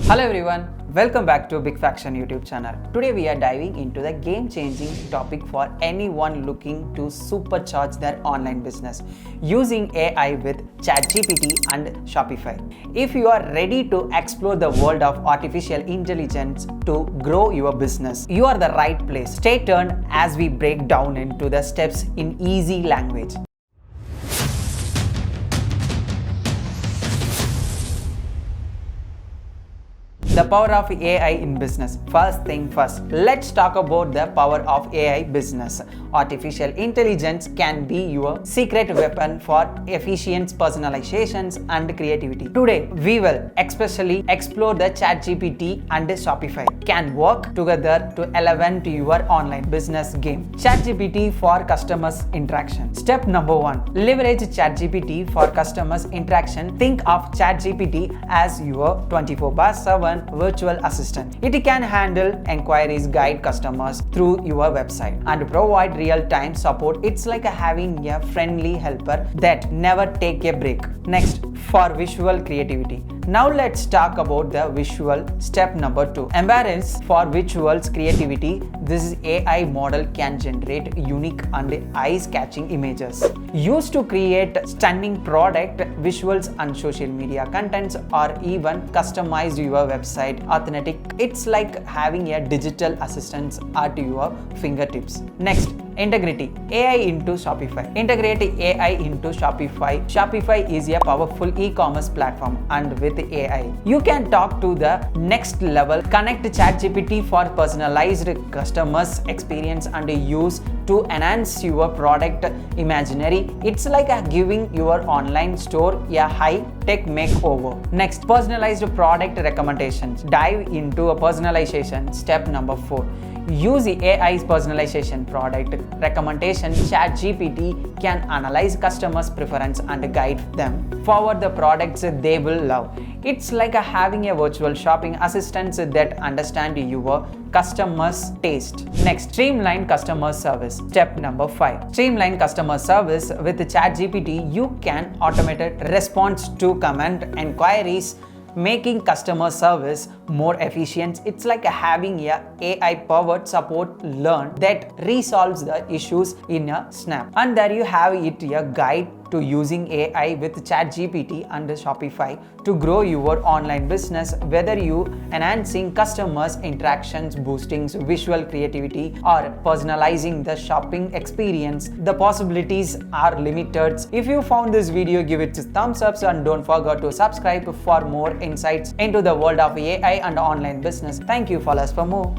Hello everyone, welcome back to Big Faction YouTube channel. Today we are diving into the game-changing topic for anyone looking to supercharge their online business using AI with ChatGPT and Shopify. If you are ready to explore the world of artificial intelligence to grow your business, you are the right place. Stay tuned as we break down into the steps in easy language. The power of AI in business. First thing first, let's talk about the power of AI business. Artificial intelligence can be your secret weapon for efficient personalizations and creativity. Today, we will especially explore the ChatGPT and Shopify can work together to elevate your online business game. ChatGPT for customers interaction. Step number 1, leverage ChatGPT for customers interaction. Think of ChatGPT as your 24/7 virtual assistant. It can handle inquiries, guide customers through your website, and provide real-time support. It's like having a friendly helper that never take a break. Next, for visual creativity. Now let's talk about the visual. Step number 2, embrace for visuals creativity. This AI model can generate unique and eye-catching images used to create stunning product visuals and social media contents, or even customize your website authentic. It's like having a digital assistant at your fingertips. Next, integrity AI into Shopify. Integrate AI into Shopify. Shopify is a powerful e-commerce platform, and with AI, you can talk to the next level. Connect ChatGPT for personalized customers experience and use to enhance your product imaginary. It's like giving your online store a high-tech makeover. Next, personalized product recommendations. Dive into a personalization. Step number 4. Use the AI's personalization product recommendation. ChatGPT can analyze customers' preference and guide them forward the products they will love. It's like having a virtual shopping assistant that understands your customers' taste. Next, streamline customer service. Step number 5. Streamline customer service with ChatGPT. You can automate response to comment inquiries, making customer service more efficient. It's like having a AI-powered support learn that resolves the issues in a snap. And there you have it, a guide to using AI with ChatGPT and Shopify to grow your online business. Whether you enhancing customers' interactions, boosting visual creativity, or personalizing the shopping experience, the possibilities are limited. If you found this video, give it a thumbs up and don't forget to subscribe for more insights into the world of AI and online business. Thank you. Follow us for more.